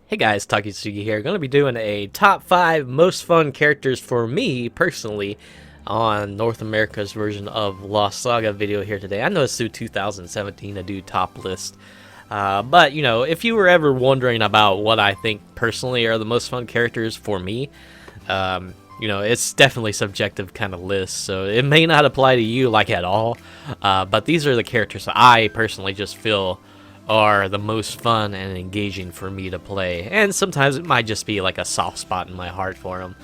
Hey guys, Takuyasugi here. Going to be doing a top 5 most fun characters for me, personally, on North America's version of Lost Saga video here today. I know it's through 2017 to do top list. But, you know, if you were ever wondering about what I think personally are the most fun characters for me, you know, it's definitely subjective kind of list, so it may not apply to you like at all. But these are the characters that I personally just feel are the most fun and engaging for me to play, and sometimes it might just be like a soft spot in my heart for them.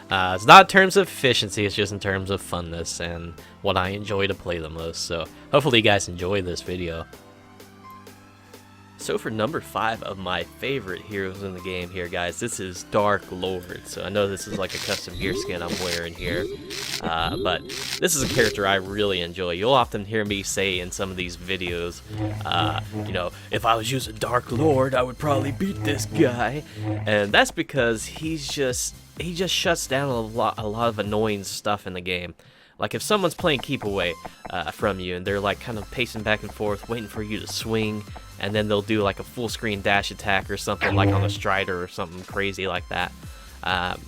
It's not in terms of efficiency, it's just in terms of funness and what I enjoy to play the most. So hopefully you guys enjoy this video. So for number 5 of my favorite heroes in the game here, guys, this is Dark Lord. So I know this is like a custom gear skin I'm wearing here, but this is a character I really enjoy. You'll often hear me say in some of these videos, you know, if I was using Dark Lord, I would probably beat this guy. And that's because he just shuts down a lot of annoying stuff in the game. Like if someone's playing keep away from you and they're like kind of pacing back and forth waiting for you to swing, and then they'll do like a full screen dash attack or something like on a Strider or something crazy like that,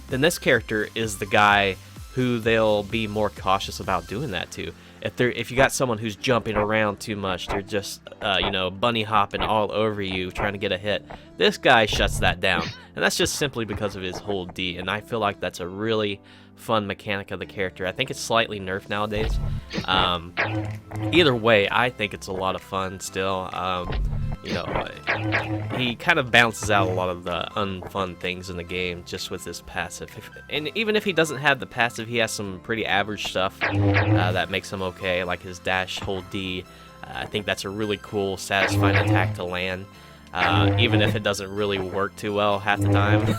then this character is the guy who they'll be more cautious about doing that to. If you got someone who's jumping around too much, they're just you know, bunny hopping all over you trying to get a hit, this guy shuts that down, and that's just simply because of his hold D. And I feel like that's a really fun mechanic of the character. I think it's slightly nerfed nowadays. Either way, I think it's a lot of fun still. You know, he kind of balances out a lot of the unfun things in the game just with his passive. And even if he doesn't have the passive, he has some pretty average stuff that makes him okay, like his dash hold D. I think that's a really cool, satisfying attack to land. Even if it doesn't really work too well half the time.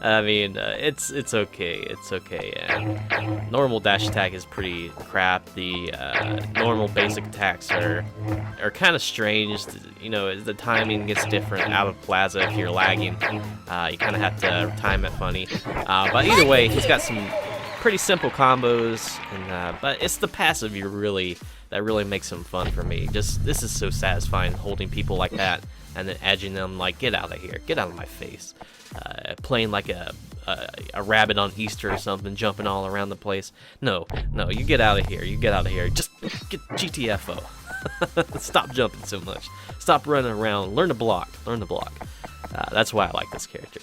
I mean, it's okay. It's okay. And normal dash attack is pretty crap. The normal basic attacks are kind of strange. You know, the timing gets different out of Plaza if you're lagging. You kind of have to time it funny. But either way, he's got some pretty simple combos, and but it's the passive that really makes him fun for me. This is so satisfying, holding people like that and then edging them like, get out of here, get out of my face. Playing like a rabbit on Easter or something, jumping all around the place. No, you get out of here, just get GTFO. Stop jumping so much, stop running around, learn to block. That's why I like this character.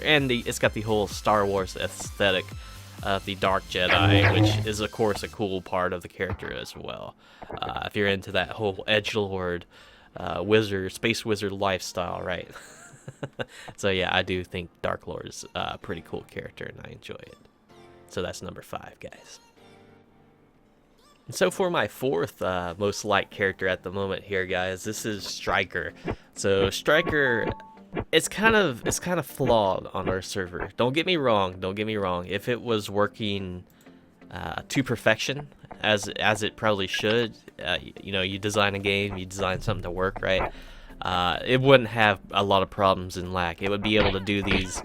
And it's got the whole Star Wars aesthetic of the Dark Jedi, which is of course a cool part of the character as well. If you're into that whole edgelord space wizard lifestyle, right? So yeah, I do think Dark Lord is a pretty cool character and I enjoy it. So that's number 5, guys. And so for my 4th most liked character at the moment here, guys, this is Striker. So Striker, it's kind of flawed on our server. Don't get me wrong. If it was working to perfection, as it probably should, you know, you design a game, you design something to work right, it wouldn't have a lot of problems in lag. It would be able to do these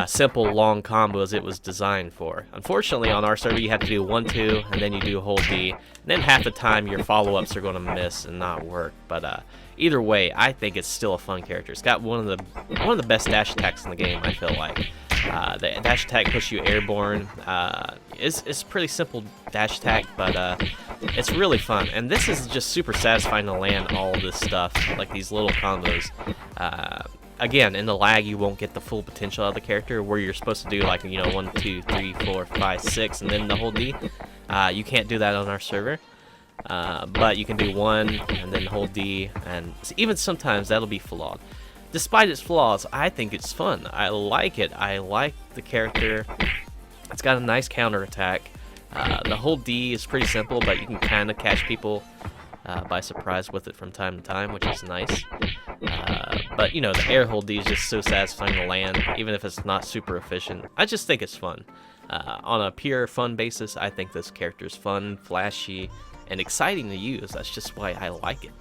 simple long combos it was designed for. Unfortunately, on our server, you have to do 1-2, and then you do hold D, and then half the time your follow-ups are going to miss and not work. But either way, I think it's still a fun character. It's got one of the best dash attacks in the game, I feel like. The dash attack puts you airborne. It's pretty simple dash attack, but it's really fun. And this is just super satisfying to land all this stuff, like these little combos. Again, in the lag, you won't get the full potential of the character, where you're supposed to do like, you know, 1, 2, 3, 4, 5, 6, and then the whole D. You can't do that on our server. But you can do 1 and then hold D, and even sometimes that'll be flawed. Despite its flaws, I think it's fun. I like it. I like the character. It's got a nice counter attack. The whole D is pretty simple, but you can kind of catch people by surprise with it from time to time, which is nice. But you know, the air hold D is just so satisfying to land, even if it's not super efficient. I just think it's fun. On a pure fun basis, I think this character is fun, flashy, and exciting to use. That's just why I like it.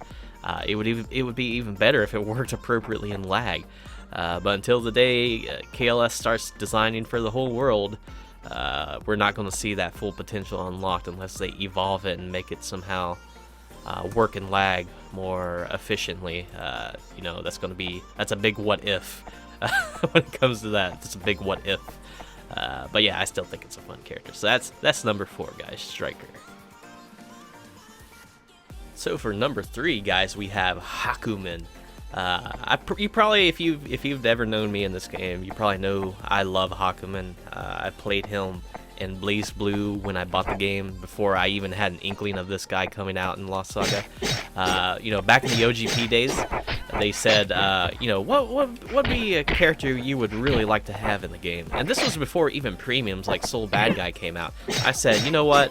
It would be even better if it worked appropriately in lag. But until the day KLS starts designing for the whole world, we're not going to see that full potential unlocked unless they evolve it and make it somehow work and lag more efficiently. You know, that's a big what if when it comes to that. It's a big what if. But yeah, I still think it's a fun character. So that's number 4, guys, Striker. So for number 3, guys, we have Hakumen. You probably, if you've ever known me in this game, you probably know I love Hakumen. I played him in Blaze Blue when I bought the game, before I even had an inkling of this guy coming out in Lost Saga. You know, back in the OGP days, they said, you know, what would be a character you would really like to have in the game? And this was before even premiums like Soul Bad Guy came out. I said, you know what?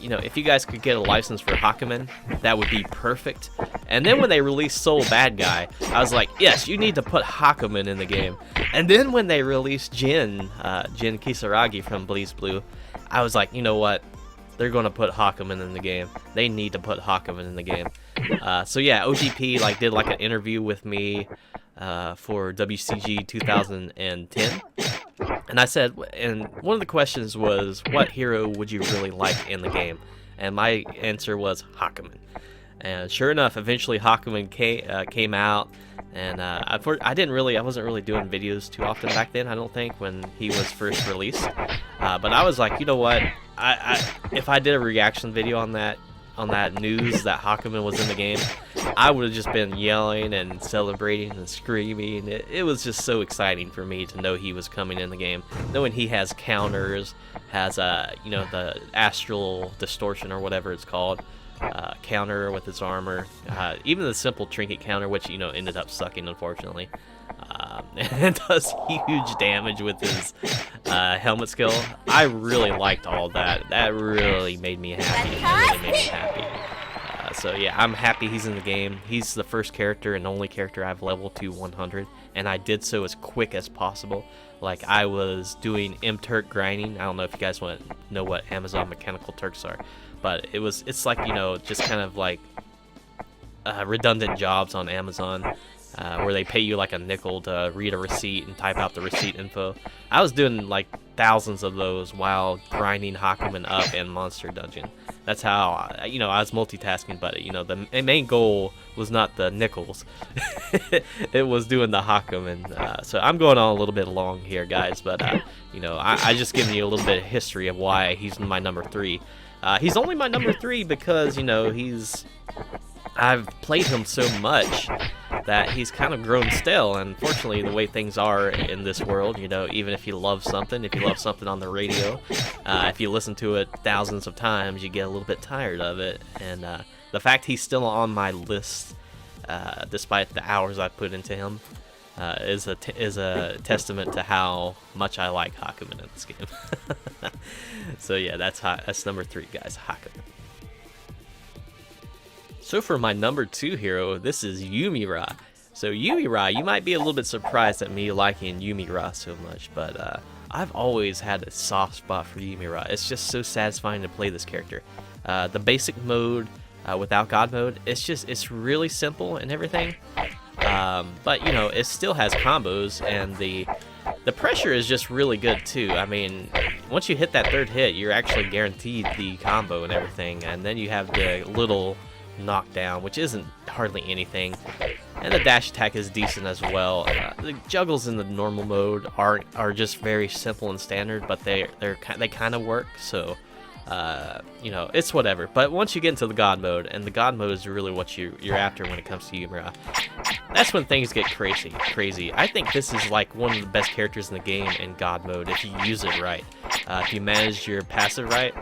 You know, if you guys could get a license for Hakumen, that would be perfect. And then when they released Soul Bad Guy, I was like, yes, you need to put Hakumen in the game. And then when they released Jin Kisaragi from Blaze Blue, I was like, you know what? They're going to put Hakumen in the game. They need to put Hakumen in the game. So yeah, OGP like did like an interview with me for WCG 2010. And I said, and one of the questions was, what hero would you really like in the game? And my answer was Hakumen. And sure enough, eventually Hakumen came out, and I wasn't really doing videos too often back then, I don't think, when he was first released. But I was like, you know what? If I did a reaction video on that news that Hakumen was in the game, I would have just been yelling and celebrating and screaming. It was just so exciting for me to know he was coming in the game, knowing he has counters, has you know, the astral distortion or whatever it's called, counter with his armor, even the simple trinket counter, which, you know, ended up sucking, unfortunately. And does huge damage with his helmet skill. I really liked all that. That really made me happy. So yeah, I'm happy he's in the game. He's the first character and only character I've leveled to 100, and I did so as quick as possible. Like, I was doing M-Turk grinding. I don't know if you guys want to know what Amazon Mechanical Turks are, but it's like, you know, just kind of like redundant jobs on Amazon, where they pay you like a nickel to read a receipt and type out the receipt info. I was doing like thousands of those while grinding Hakumen up in Monster Dungeon. That's how, you know, I was multitasking, but, you know, the main goal was not the nickels. It was doing the Hakumen. So I'm going on a little bit long here, guys, but, you know, I just giving you a little bit of history of why he's my number 3. He's only my number 3 because, you know, I've played him so much that he's kind of grown stale. And unfortunately, the way things are in this world, you know, even if you love something on the radio, if you listen to it thousands of times, you get a little bit tired of it. And the fact he's still on my list, despite the hours I put into him, is a testament to how much I like Hakumen in this game. So yeah, that's number 3, guys, Hakumen. So for my number 2 hero, this is Yumira. So Yumira, you might be a little bit surprised at me liking Yumira so much, but I've always had a soft spot for Yumira. It's just so satisfying to play this character. The basic mode without God mode, it's really simple and everything. But, you know, it still has combos, and the pressure is just really good too. I mean, once you hit that 3rd hit, you're actually guaranteed the combo and everything, and then you have the little knockdown, which isn't hardly anything, and the dash attack is decent as well. The juggles in the normal mode are just very simple and standard, but they kind of work. So you know, it's whatever. But once you get into the God mode, and the God mode is really what you're after when it comes to Yumira, that's when things get crazy. I think this is like one of the best characters in the game in God mode if you use it right. If you manage your passive right,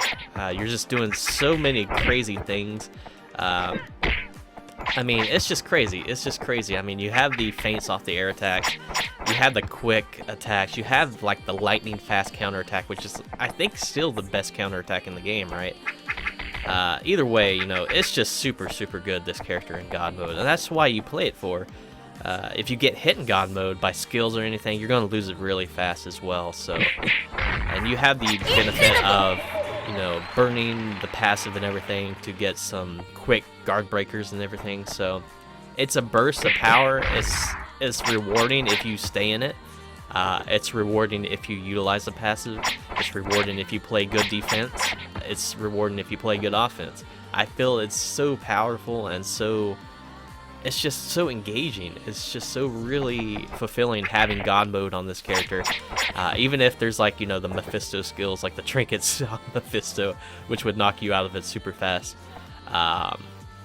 you're just doing so many crazy things. I mean, it's just crazy. I mean, you have the feints off the air attacks, you have the quick attacks, you have like the lightning fast counter attack, which is, I think, still the best counter attack in the game, right? Either way, you know, it's just super good, this character in God mode, and that's why you play it for. If you get hit in God mode by skills or anything, you're going to lose it really fast as well. So, and you have the benefit of, you know, burning the passive and everything to get some quick guard breakers and everything. So it's a burst of power. It's rewarding if you stay in it. It's rewarding if you utilize the passive. It's rewarding if you play good defense. It's rewarding if you play good offense. I feel it's so powerful and so, it's just so engaging. It's just so really fulfilling having God mode on this character. Even if there's like, you know, the Mephisto skills, like the trinkets on Mephisto, which would knock you out of it super fast.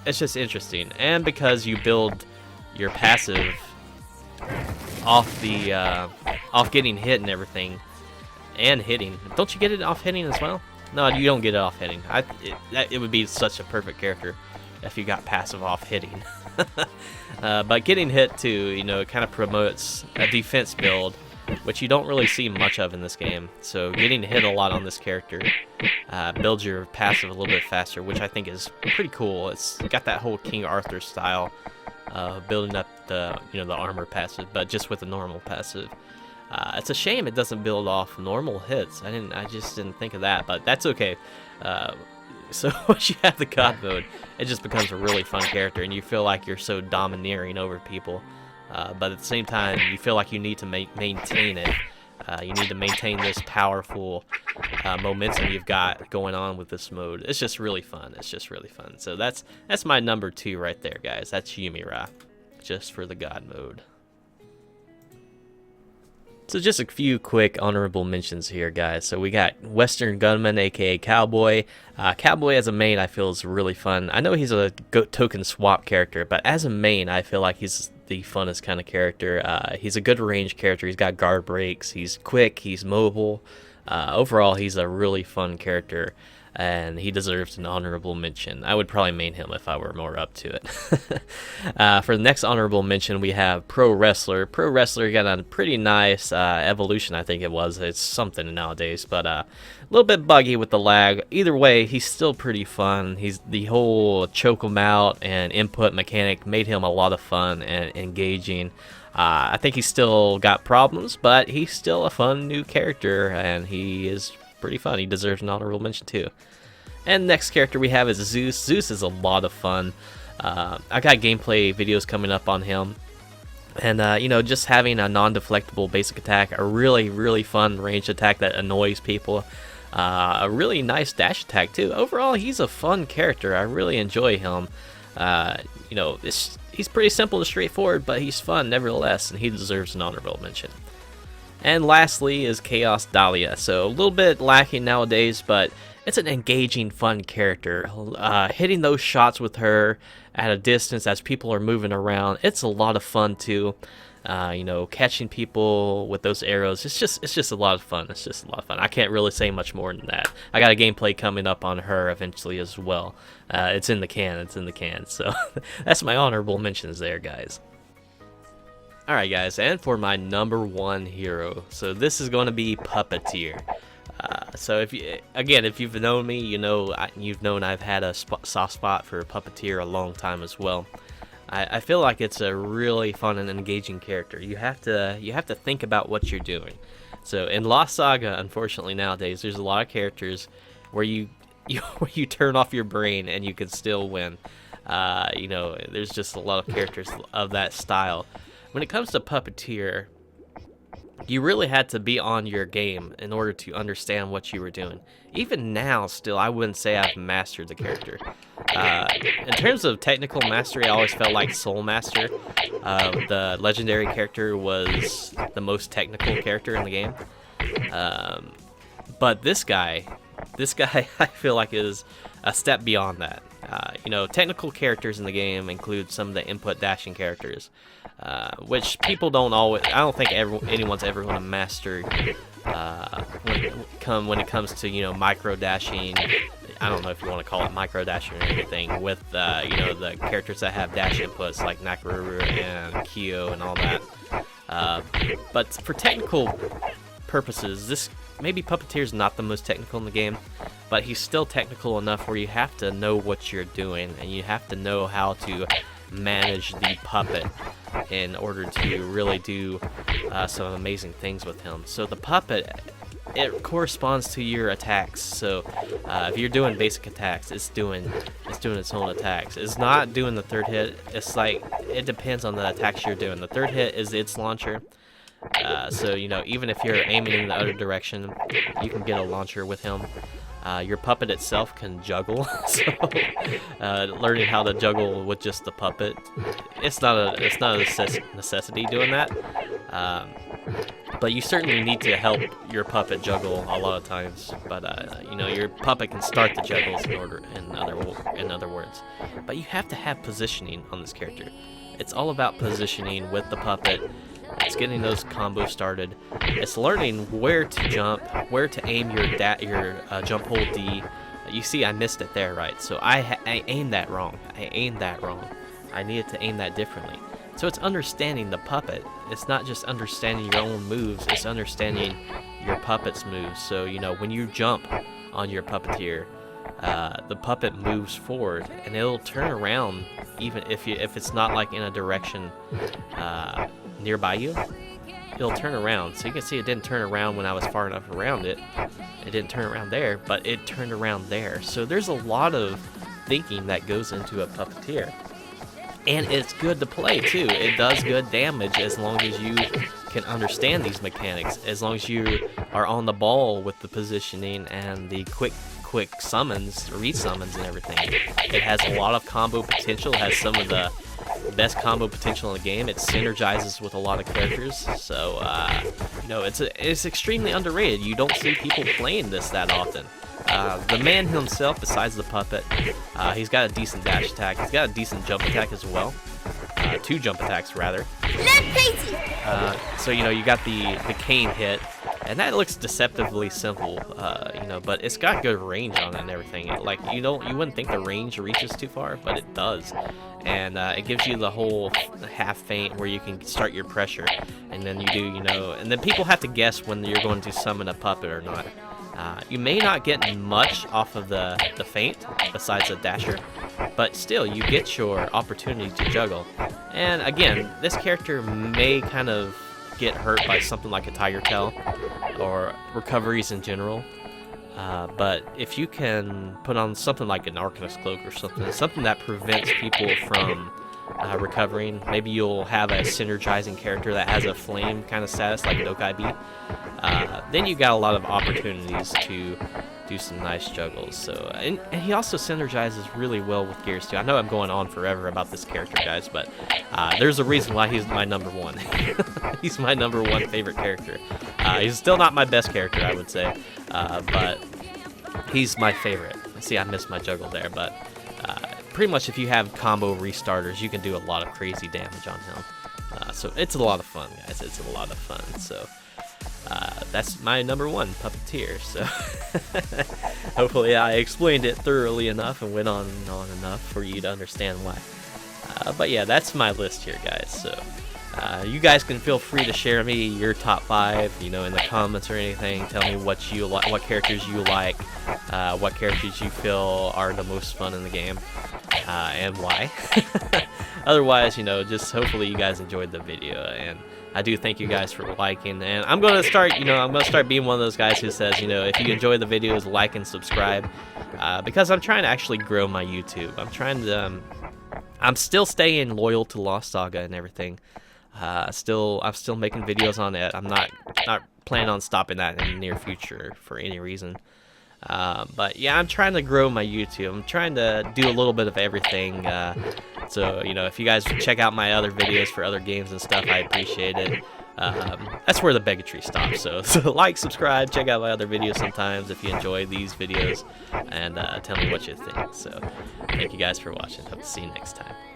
It's just interesting. And because you build your passive off the off getting hit and everything, and hitting. Don't you get it off hitting as well? No, you don't get it off hitting. It would be such a perfect character if you got passive off hitting. But getting hit too, you know, it kind of promotes a defense build, which you don't really see much of in this game. So getting hit a lot on this character builds your passive a little bit faster, which I think is pretty cool. It's got that whole King Arthur style of building up the, you know, the armor passive, but just with the normal passive. It's a shame it doesn't build off normal hits. I just didn't think of that, but that's okay. So once you have the God mode, it just becomes a really fun character, and you feel like you're so domineering over people. But at the same time, you feel like you need to maintain it. You need to maintain this powerful momentum you've got going on with this mode. It's just really fun. It's just really fun. So that's my number 2 right there, guys. That's Yumira, just for the God mode. So just a few quick honorable mentions here, guys. So we got Western Gunman, aka Cowboy. Cowboy as a main, I feel is really fun. I know he's a token swap character, but as a main, I feel like he's the funnest kind of character. He's a good range character. He's got guard breaks. He's quick. He's mobile. Overall, he's a really fun character, and he deserves an honorable mention. I would probably main him if I were more up to it. For the next honorable mention, we have Pro Wrestler. Pro Wrestler got a pretty nice evolution, I think it was. It's something nowadays, but a little bit buggy with the lag. Either way, he's still pretty fun. He's the whole choke him out and input mechanic made him a lot of fun and engaging. I think he's still got problems, but he's still a fun new character, and he is pretty fun. He deserves an honorable mention too. And next character we have is Zeus. Zeus is a lot of fun. I got gameplay videos coming up on him, and you know, just having a non-deflectable basic attack, a really fun ranged attack that annoys people, a really nice dash attack too. Overall, he's a fun character. I really enjoy him. You know, he's pretty simple and straightforward, but he's fun nevertheless, and he deserves an honorable mention. And lastly is Chaos Talia. So a little bit lacking nowadays, but it's an engaging, fun character. Hitting those shots with her at a distance as people are moving around, it's a lot of fun too. You know, catching people with those arrows, it's just a lot of fun. It's just a lot of fun. I can't really say much more than that. I got a gameplay coming up on her eventually as well. It's in the can. So that's my honorable mentions there, guys. Alright, guys, and for my number 1 hero, so this is going to be Puppeteer. So if you've known me, you've known I've had a soft spot for Puppeteer a long time as well. I feel like it's a really fun and engaging character. You have to think about what you're doing. So in Lost Saga, unfortunately nowadays, there's a lot of characters where you turn off your brain and you can still win. You know, there's just a lot of characters of that style. When it comes to Puppeteer, you really had to be on your game in order to understand what you were doing. Even now, still, I wouldn't say I've mastered the character. In terms of technical mastery, I always felt like Soul Master, the legendary character, was the most technical character in the game. But this guy, I feel like is a step beyond that. You know, technical characters in the game include some of the input dashing characters, which people don't always. I don't think anyone's ever going to master when it comes to, you know, micro dashing. I don't know if you want to call it micro dashing or anything with you know, the characters that have dash inputs like Nakaruru and Kyo and all that. But for technical purposes, maybe Puppeteer's not the most technical in the game, but he's still technical enough where you have to know what you're doing, and you have to know how to manage the puppet in order to really do some amazing things with him. So the puppet, it corresponds to your attacks. So if you're doing basic attacks, it's doing its own attacks. It's not doing the third hit. It's like, it depends on the attacks you're doing. The third hit is its launcher. So, you know, even if you're aiming in the other direction, you can get a launcher with him. Your puppet itself can juggle, so learning how to juggle with just the puppet, it's not a necessity doing that. But you certainly need to help your puppet juggle a lot of times. But you know, your puppet can start the juggles in other words. But you have to have positioning on this character. It's all about positioning with the puppet. It's getting those combos started. It's learning where to jump, where to aim your jump hold D. You see, I missed it there, right? So I aimed that wrong. I needed to aim that differently. So it's understanding the puppet. It's not just understanding your own moves. It's understanding your puppet's moves. So you know, when you jump on your puppeteer, the puppet moves forward, and it'll turn around even if it's not like in a direction nearby you. It'll turn around. So you can see it didn't turn around when I was far enough around it. It didn't turn around there, but it turned around there. So there's a lot of thinking that goes into a puppeteer. And it's good to play too. It does good damage as long as you can understand these mechanics. As long as you are on the ball with the positioning and the quick summons, resummons and everything. It has a lot of combo potential. It has some of the best combo potential in the game. It synergizes with a lot of characters. So you know, it's extremely underrated. You don't see people playing this that often. The man himself, besides the puppet, he's got a decent dash attack. He's got a decent jump attack as well. 2 jump attacks, rather. So, you know, you got the cane hit, and that looks deceptively simple, you know, but it's got good range on it and everything. Like, you wouldn't think the range reaches too far, but it does. And it gives you the whole half feint where you can start your pressure, and then you do, you know, and then people have to guess when you're going to summon a puppet or not. You may not get much off of the feint besides the dasher, but still you get your opportunity to juggle. And again, this character may kind of get hurt by something like a tiger tail or recoveries in general, but if you can put on something like an Arcanist cloak or something that prevents people from recovering, maybe you'll have a synergizing character that has a flame kind of status like Dokai B, then you got a lot of opportunities to do some nice juggles. So and he also synergizes really well with gears too. I know I'm going on forever about this character, guys, but there's a reason why he's my number 1. He's my number 1 favorite character. He's still not my best character, I would say, but he's my favorite. See, I missed my juggle there, but pretty much if you have combo restarters, you can do a lot of crazy damage on him. So it's a lot of fun, guys. It's a lot of fun. So that's my number 1 puppeteer. So hopefully I explained it thoroughly enough and went on and on enough for you to understand why. But yeah, that's my list here, guys. So you guys can feel free to share me your top 5, you know, in the comments or anything. Tell me what you like, what characters you like, what characters you feel are the most fun in the game, and why. Otherwise, you know, just hopefully you guys enjoyed the video, and I do thank you guys for liking. And I'm gonna start, you know, I'm gonna start being one of those guys who says, you know, if you enjoy the videos, like and subscribe, because I'm trying to actually grow my YouTube. I'm still staying loyal to Lost Saga and everything. I'm still making videos on it. I'm not planning on stopping that in the near future for any reason. But yeah, I'm trying to grow my YouTube. I'm trying to do a little bit of everything. So, you know, if you guys check out my other videos for other games and stuff, I appreciate it. That's where the bigotry stops. So like, subscribe, check out my other videos sometimes if you enjoy these videos, and tell me what you think. So thank you guys for watching. Hope to see you next time.